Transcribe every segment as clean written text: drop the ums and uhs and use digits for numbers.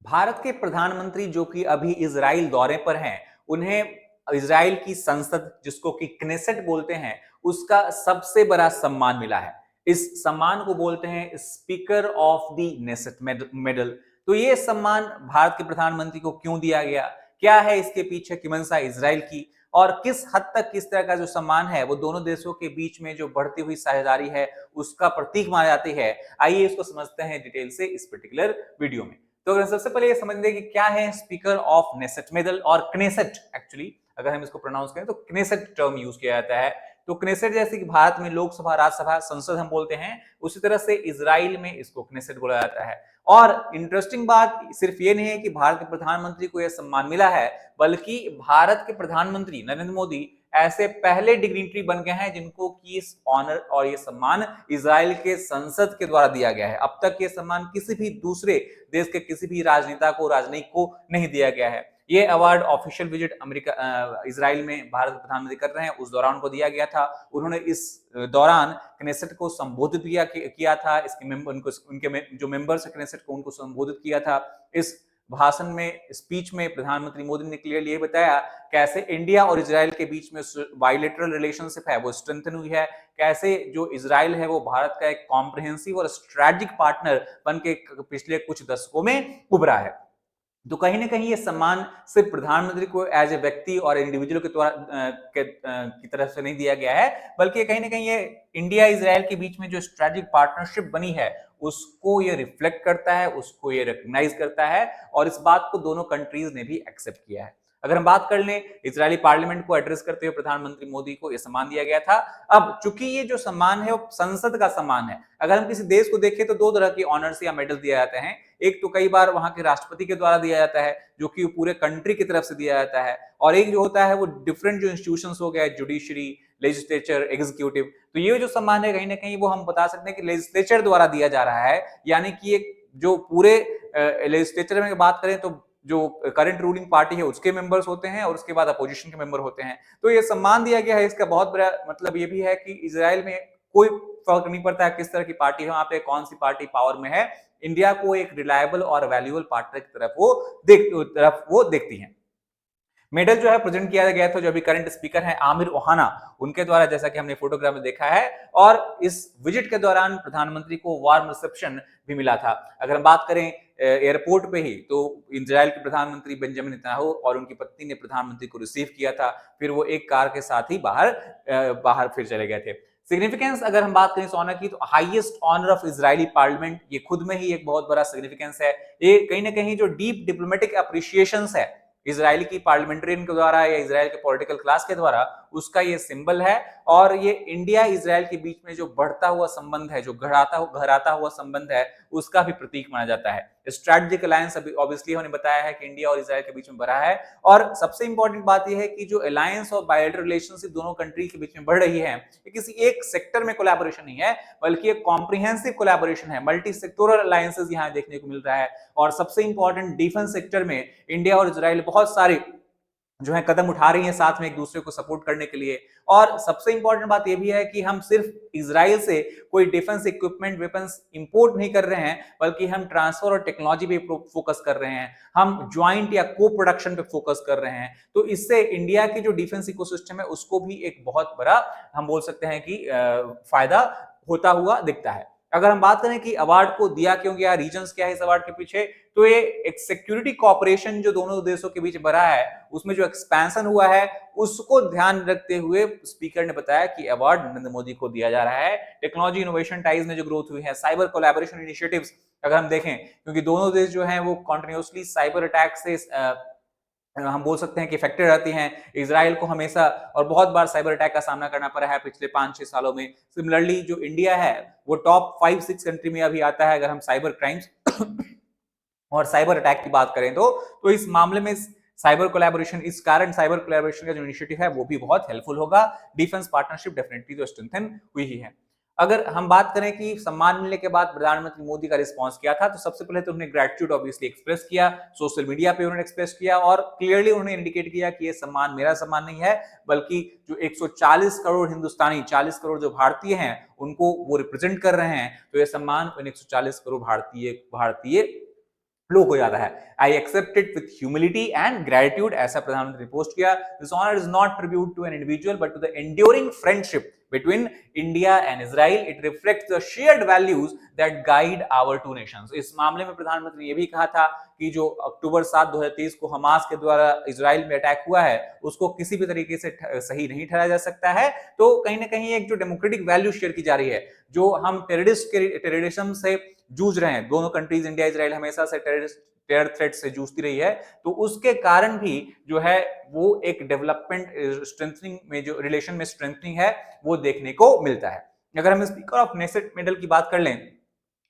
भारत के प्रधानमंत्री जो कि अभी इजराइल दौरे पर हैं, उन्हें इजराइल की संसद जिसको कि क्नेसेट बोलते हैं, उसका सबसे बड़ा सम्मान मिला है। इस सम्मान को बोलते हैं speaker of the Knesset medal. तो ये सम्मान भारत के प्रधानमंत्री को क्यों दिया गया, क्या है इसके पीछे की मंशा इजराइल की, और किस हद तक किस तरह का जो सम्मान है वो दोनों देशों के बीच में जो बढ़ती हुई साझेदारी है उसका प्रतीक माना जाती है। आइए इसको समझते हैं डिटेल से इस पर्टिकुलर वीडियो में। तो अगर सबसे पहले ये समझ लें कि क्या है स्पीकर ऑफ नेसेट मेडल और क्नेसेट। एक्चुअली अगर हम इसको प्रोनाउंस करें तो क्नेसेट टर्म यूज किया जाता है। तो क्नेसेट जैसे कि भारत में लोकसभा, राज्यसभा, संसद हम बोलते हैं, उसी तरह से इजराइल में इसको क्नेसेट बोला जाता है। और इंटरेस्टिंग बात सिर्फ ये नहीं है कि भारत के प्रधानमंत्री को यह सम्मान मिला है, बल्कि भारत के प्रधानमंत्री नरेंद्र मोदी ऐसे पहले डिग्निटरी बन गए हैं जिनको की इस ऑनर और ये सम्मान इजराइल के संसद के द्वारा दिया गया है। अब तक ये सम्मान किसी भी दूसरे देश के किसी भी राजनेता को, राजनयिक को नहीं दिया गया है। ये award official visit America Israel में भारत के प्रधानमंत्री कर रहे हैं, उस दौरान उनको दिया गया था। उन्होंने इस दौरान क्नेसेट को संबोधित किया था। इसके उनके जो मेंबर्स है क्नेसेट को, उनको संबोधित किया था। इस भाषण में, स्पीच में प्रधानमंत्री मोदी ने क्लियरली ये बताया कैसे इंडिया और इजराइल के बीच में बायलैटरल रिलेशनशिप है वो स्ट्रेंथन हुई है, कैसे जो इजराइल है वो भारत का एक कॉम्प्रिहेंसिव और स्ट्रेटेजिक पार्टनर बन के पिछले कुछ दशकों में उभरा है। तो कहीं ना कहीं ये सम्मान सिर्फ प्रधानमंत्री को एज ए व्यक्ति और इंडिविजुअल की तरफ से नहीं दिया गया है, बल्कि कहीं ना कहीं ये इंडिया इजराइल के बीच में जो स्ट्रेटेजिक पार्टनरशिप बनी है उसको ये रिफ्लेक्ट करता है, उसको ये रिकग्नाइज करता है, और इस बात को दोनों कंट्रीज ने भी एक्सेप्ट किया है। अगर हम बात कर लें, इजरायली पार्लियामेंट को एड्रेस करते हुए प्रधानमंत्री मोदी को यह सम्मान दिया गया था। अब चूंकि ये जो सम्मान है वो संसद का सम्मान है, अगर हम किसी देश को देखें तो दो तरह के ऑनर्स या मेडल दिए जाते हैं। एक तो कई बार वहां के राष्ट्रपति के द्वारा दिया जाता है जो कि पूरे कंट्री की तरफ से दिया जाता है, और एक जो होता है वो डिफरेंट जो इंस्टीट्यूशंस हो गए, जुडिशरी, लेजिस्लेचर, एग्जीक्यूटिव। तो ये जो सम्मान है कहीं ना कहीं वो हम बता सकते हैं कि लेजिस्लेचर द्वारा दिया जा रहा है, यानी कि एक जो पूरे लेजिस्लेचर में बात करें तो जो करंट रूलिंग पार्टी है उसके मेंबर्स होते हैं और उसके बाद अपोजिशन के मेंबर होते हैं। तो ये सम्मान दिया गया है, इसका बहुत बड़ा मतलब ये भी है कि इजराइल में कोई फर्क नहीं पड़ता है किस तरह की पार्टी है वहां पे, कौन सी पार्टी पावर में है, इंडिया को एक रिलायबल और वैल्यूएबल पार्टनर की तरफ वो देखती है। मेडल जो है प्रेजेंट किया गया था जो अभी करंट स्पीकर हैं आमिर ओहाना, उनके द्वारा, जैसा कि हमने फोटोग्राफ में देखा है। और इस विजिट के दौरान प्रधानमंत्री को वार्म रिसेप्शन भी मिला था। अगर हम बात करें एयरपोर्ट पे ही, तो इजराइल के प्रधानमंत्री बेंजामिन नेतन्याहू और उनकी पत्नी ने प्रधानमंत्री को रिसीव किया था। फिर वो एक कार के साथ ही बाहर फिर चले गए थे। सिग्निफिकेंस अगर हम बात करें इस ऑनर की, तो highest honour of Israeli parliament, ये खुद में ही एक बहुत बड़ा सिग्निफिकेंस है। ये कहीं ना कहीं जो डीप डिप्लोमेटिक अप्रिशिएशन है इजराइल की पार्लियामेंट के द्वारा या इजराइल के पॉलिटिकल क्लास के द्वारा, उसका ये सिंबल है। और ये इंडिया इजराइल के बीच में जो बढ़ता हुआ संबंध है, जो घराता हुआ संबंध है, उसका भी प्रतीक माना जाता है। स्ट्रैटेजिक अलायंस अभी ऑब्वियसली हमने बताया है कि इंडिया और इजराइल के बीच में बढ़ा है। और सबसे इंपॉर्टेंट बात यह है कि जो अलायंस और बायलैटरल रिलेशनशिप दोनों कंट्री के बीच में बढ़ रही है, ये किसी एक सेक्टर में कोलैबोरेशन नहीं है, बल्कि एक कॉम्प्रिहेंसिव कोलैबोरेशन है। मल्टी सेक्टोरल अलायंसेस यहां देखने को मिल रहा है। और सबसे इंपॉर्टेंट, डिफेंस सेक्टर में इंडिया और इजराइल बहुत सारे जो है कदम उठा रही हैं साथ में एक दूसरे को सपोर्ट करने के लिए। और सबसे इंपॉर्टेंट बात यह भी है कि हम सिर्फ इजराइल से कोई डिफेंस इक्विपमेंट, वेपन्स इंपोर्ट नहीं कर रहे हैं, बल्कि हम ट्रांसफर और टेक्नोलॉजी पे फोकस कर रहे हैं, हम ज्वाइंट या को प्रोडक्शन पे फोकस कर रहे हैं। तो इससे इंडिया की जो डिफेंस इकोसिस्टम है उसको भी एक बहुत बड़ा, हम बोल सकते हैं कि फायदा होता हुआ दिखता है। अगर हम बात करें कि अवार्ड को दिया क्यों गया, रीजंस क्या है इस अवार्ड के पीछे, तो ये एक सिक्योरिटी कॉपरेशन जो दोनों देशों के बीच बढ़ा है, उसमें जो एक्सपेंशन हुआ है उसको ध्यान रखते हुए स्पीकर ने बताया कि अवार्ड नरेंद्र मोदी को दिया जा रहा है। टेक्नोलॉजी इनोवेशन टाइज में जो ग्रोथ हुई है, साइबर कोलैबोरेशन इनिशिएटिव्स अगर हम देखें, क्योंकि दोनों देश जो हैं वो कंटिन्यूअसली साइबर अटैक से हम बोल सकते हैं कि इफेक्टेड रहती हैं। इजराइल को हमेशा और बहुत बार साइबर अटैक का सामना करना पड़ा है पिछले 5-6 सालों में। सिमिलरली जो इंडिया है वो टॉप 5-6 कंट्री में अभी आता है अगर हम साइबर क्राइम्स और साइबर अटैक की बात करें तो इस मामले में साइबर कोलैबोरेशन, इस कारण साइबर कोलैबोरेशन का जो इनिशिएटिव है वो भी बहुत हेल्पफुल होगा। डिफेंस पार्टनरशिप डेफिनेटली तो स्ट्रेंथन हुई ही है। अगर हम बात करें कि सम्मान मिलने के बाद प्रधानमंत्री मोदी का रिस्पांस क्या था, तो सबसे पहले तो उन्होंने ग्रेटिट्यूड ऑब्वियसली एक्सप्रेस किया, सोशल मीडिया पे उन्होंने एक्सप्रेस किया और क्लियरली उन्होंने इंडिकेट किया कि ये सम्मान मेरा सम्मान नहीं है, बल्कि जो 140 करोड़ हिंदुस्तानी, 40 करोड़ जो भारतीय हैं उनको वो रिप्रेजेंट कर रहे हैं। तो ये सम्मान उन 140 करोड़ भारतीय फ्लोक हो जाता है। I accept it with humility and gratitude, ऐसा प्रधानमंत्री ने पोस्ट किया। This honour is not tribute to an individual but to the enduring friendship between India and Israel. It reflects the shared values that guide our two nations. इस मामले में प्रधानमंत्री ने यह भी कहा था कि जो अक्टूबर 7, 2023 को हमास के द्वारा इजराइल में अटैक हुआ है उसको किसी भी तरीके से सही नहीं ठहराया जा सकता है। तो कहीं ना कहीं एक जो डेमोक्रेटिक वैल्यू शेयर की जा रही है, जो हम टेररिज्म से जूझ रहे हैं, दोनों कंट्रीज इंडिया इजराइल हमेशा से टेरर थ्रेट से जूझती रही है, तो उसके कारण भी जो है वो एक डेवलपमेंट स्ट्रेंथनिंग में, जो रिलेशन में स्ट्रेंथनिंग है वो देखने को मिलता है। अगर हम स्पीकर ऑफ नेसेट मेडल की बात कर लें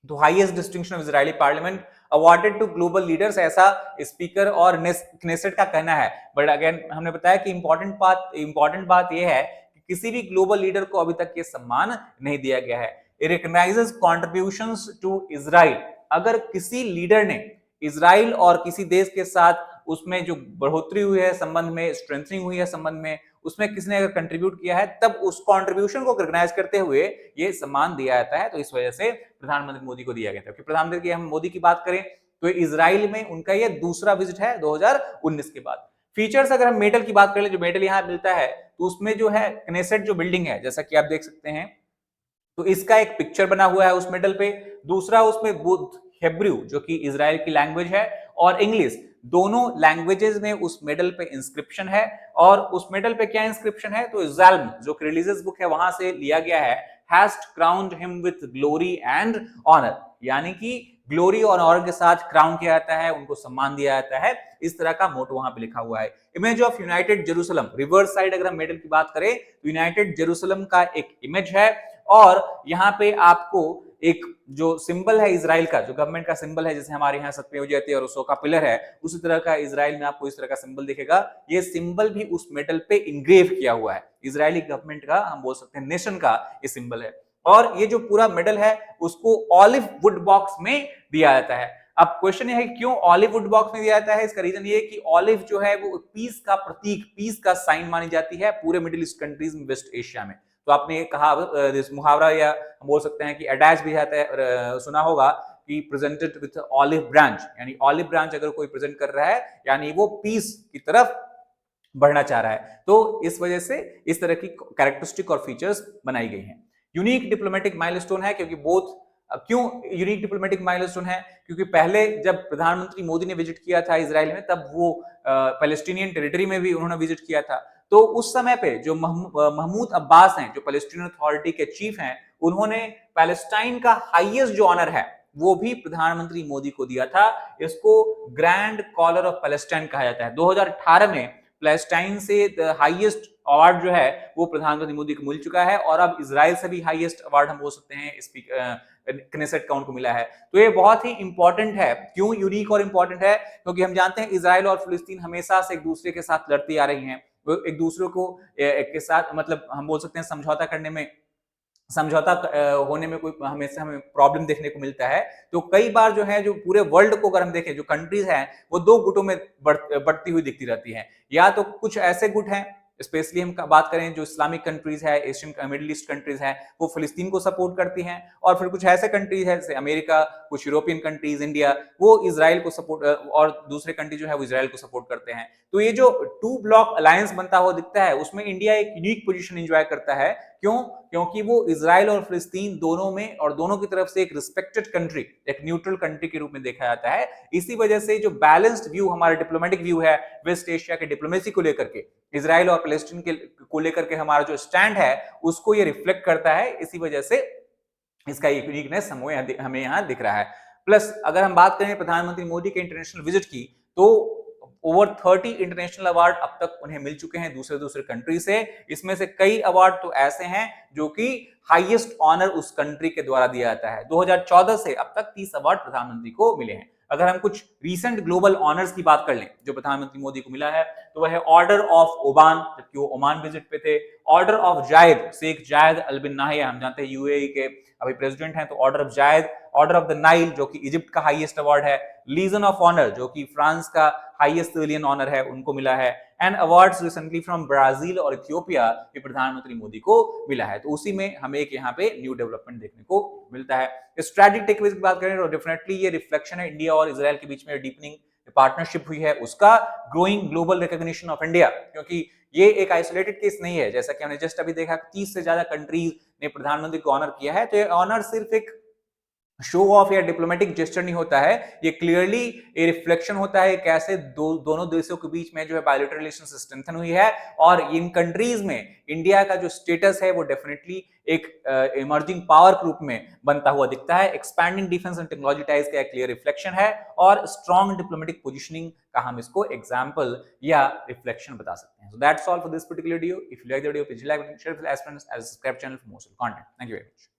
तो highest distinction of Israeli parliament awarded to global leaders, ऐसा स्पीकर और नेसेट का कहना है। बट अगेन हमने बताया कि इंपॉर्टेंट बात यह है कि किसी भी ग्लोबल लीडर को अभी तक ये सम्मान नहीं दिया गया है। It recognises contributions to Israel. अगर किसी लीडर ने इजराइल और किसी देश के साथ उसमें जो बढ़ोतरी हुई है संबंध में, स्ट्रेंथनिंग हुई है संबंध में, उसमें किसने अगर कंट्रीब्यूट किया है, तब उस कंट्रीब्यूशन को रिकॉग्नाइज करते हुए ये सम्मान दिया जाता है। तो इस वजह से प्रधानमंत्री मोदी को दिया गया था। प्रधानमंत्री की हम मोदी की बात करें तो इजराइल में उनका ये दूसरा विजिट है 2019 के बाद। फीचर्स अगर हम मेडल की बात करें, जो मेडल यहाँ मिलता है तो उसमें जो है क्नेसेट जो बिल्डिंग है, जैसा कि आप देख सकते हैं, तो इसका एक पिक्चर बना हुआ है उस मेडल पे। दूसरा उसमें बुद्ध, हेब्रू जो कि इजराइल की लैंग्वेज है, और इंग्लिश, दोनों लैंग्वेजेस में उस मेडल पे इंस्क्रिप्शन है। और उस मेडल पे क्या इंस्क्रिप्शन है, तो ज़ाल्म जो रिलीजियस बुक है वहां से लिया गया है, has crowned him with glory and honour, यानी कि ग्लोरी और ऑनर के साथ क्राउन किया जाता है, उनको सम्मान दिया जाता है। इस तरह का मोटो वहां पे लिखा हुआ है। Image of United Jerusalem, reverse side अगर हम मेडल की बात करें तो यूनाइटेड जेरूसलम का एक इमेज है, और यहाँ पे आपको एक जो सिंबल है इजराइल का, जो गवर्नमेंट का सिंबल है, जैसे हमारे यहाँ सत्यमेव जयते और उसो का पिलर है, उसी तरह का इजराइल में आपको इस तरह का सिंबल दिखेगा। ये सिंबल भी उस मेडल पे इंग्रेव किया हुआ है, इजरायली गवर्नमेंट का, हम बोल सकते हैं नेशन का ये सिंबल है। और ये जो पूरा मेडल है उसको ऑलिव वुड बॉक्स में दिया जाता है। अब क्वेश्चन ये है क्यों ऑलिव वुड बॉक्स में दिया जाता है। इसका रीजन ये कि ऑलिव जो है वो पीस का प्रतीक, पीस का साइन मानी जाती है पूरे मिडिल ईस्ट कंट्रीज में, वेस्ट एशिया में। तो आपने कहा मुहावरा या हम बोल सकते हैं कि अटैच भी जाता है, सुना होगा कि प्रेजेंटेड विथ ऑलिव ब्रांच, यानी ऑलिव ब्रांच अगर कोई प्रेजेंट कर रहा है यानी वो पीस की तरफ बढ़ना चाह रहा है। तो इस वजह से इस तरह की कैरेक्टरिस्टिक और फीचर्स बनाई गई हैं। यूनिक डिप्लोमेटिक माइलस्टोन है, क्योंकि बोथ, क्यों यूनिक डिप्लोमेटिक माइलस्टोन है, क्योंकि पहले जब प्रधानमंत्री मोदी ने विजिट किया था इजराइल में, तब वो पैलेस्टीनियन टेरिटरी में भी उन्होंने विजिट किया था। तो उस समय पे जो महमूद अब्बास हैं, जो पैलेस्टीनियन अथॉरिटी के चीफ हैं, उन्होंने पैलेस्टाइन का हाईएस्ट जो ऑनर है वो भी प्रधानमंत्री मोदी को दिया था। इसको ग्रैंड कॉलर ऑफ पैलेस्टाइन कहा जाता है। 2018 में पैलेस्टाइन से हाईएस्ट अवार्ड जो है वो प्रधानमंत्री मोदी को मिल चुका है, और अब इजराइल से भी हाईएस्ट अवार्ड हम बोल सकते हैं क्नेसेट का उनको मिला है। तो ये बहुत ही इंपॉर्टेंट है। क्यों यूनिक और इंपॉर्टेंट है, क्योंकि हम जानते हैं इजराइल और फिलिस्तीन हमेशा से एक दूसरे के साथ लड़ती आ रही हैं, एक दूसरे को के साथ, मतलब हम बोल सकते हैं समझौता करने में, समझौता होने में कोई हमेशा हमें प्रॉब्लम देखने को मिलता है। तो कई बार जो है, जो पूरे वर्ल्ड को अगर हम देखें, जो कंट्रीज हैं वो दो गुटों में बढ़ती हुई दिखती रहती हैं। या तो कुछ ऐसे गुट हैं, स्पेशली हम बात करें जो इस्लामिक कंट्रीज है, एशियन मिडिल ईस्ट कंट्रीज हैं, वो फिलिस्तीन को सपोर्ट करती हैं, और फिर कुछ ऐसे कंट्रीज है जैसे अमेरिका, कुछ यूरोपियन कंट्रीज, इंडिया, वो इजराइल को सपोर्ट, और दूसरे कंट्री जो है वो इजराइल को सपोर्ट करते हैं। तो ये जो टू ब्लॉक अलायंस बनता हुआ दिखता है, उसमें इंडिया एक यूनिक पोजीशन एंजॉय करता है। क्यों? क्योंकि वो इजराइल और फिलिस्तीन दोनों में, और दोनों की तरफ से एक रिस्पेक्टेड कंट्री, एक न्यूट्रल कंट्री के रूप में देखा जाता है। इसी वजह से जो बैलेंस्ड व्यू हमारा डिप्लोमेटिक व्यू है वेस्ट एशिया के डिप्लोमेसी को लेकर के, इजराइल और पैलेस्टीन को लेकर के हमारा जो स्टैंड है उसको ये रिफ्लेक्ट करता है। इसी वजह से इसका यूनिकनेस हमें यहाँ दिख रहा है। प्लस अगर हम बात करें प्रधानमंत्री मोदी के इंटरनेशनल विजिट की, तो ओवर 30 इंटरनेशनल अवार्ड अब तक उन्हें मिल चुके हैं दूसरे दूसरे कंट्री से। इसमें से कई अवार्ड तो ऐसे हैं जो कि हाईएस्ट ऑनर उस कंट्री के द्वारा दिया जाता है। 2014 से अब तक 30 अवार्ड प्रधानमंत्री को मिले हैं। अगर हम कुछ रीसेंट ग्लोबल ऑनर्स की बात कर लें जो प्रधानमंत्री मोदी को मिला है, तो वह है ऑर्डर ऑफ ओमान, जबकि वो ओमान विजिट पे थे। ऑर्डर ऑफ जायद, शेख जायद अल बिन नाहियान, हम जानते हैं यूएई के अभी प्रेसिडेंट हैं, तो order of Zayed. Order of the Nile जो कि इजिप्ट का हाईएस्ट अवार्ड है। लीजन ऑफ ऑनर जो कि फ्रांस का हाईएस्ट सिविलियन ऑनर है, उनको मिला है। And awards recently from Brazil और इथियोपिया ये प्रधानमंत्री मोदी को मिला है। तो उसी में हमें एक यहाँ पे न्यू डेवलपमेंट देखने को मिलता है। स्ट्रेटेजिक टेकअवेज की बात करें तो डेफिनेटली ये रिफ्लेक्शन है इंडिया और इजराइल के बीच में डीपनिंग पार्टनरशिप हुई है उसका, growing global recognition of India, क्योंकि ये एक आइसोलेटेड केस नहीं है। जैसा कि हमने जस्ट अभी देखा 30 से ज्यादा कंट्रीज ने प्रधानमंत्री को ऑनर किया है, तो ये ऑनर सिर्फ एक शो ऑफ या डिप्लोमेटिक जेस्चर नहीं होता है, ये क्लियरली ए रिफ्लेक्शन होता है कैसे दोनों देशों के बीच में जो है बायलैटरल रिलेशन स्ट्रेंथन हुई है। और इन कंट्रीज में इंडिया का जो स्टेटस है वो डेफिनेटली एक इमर्जिंग पावर ग्रुप में बनता हुआ दिखता है। Expanding defence and technology ties का एक क्लियर रिफ्लेक्शन है और स्ट्रॉन्ग डिप्लोमेटिक पोजिशनिंग का हम इसको एग्जाम्पल या रिफ्लेक्शन बता सकते हैं। So that's all for this particular video. If you like the video please like, share, subscribe channel for more content. Thank you very much.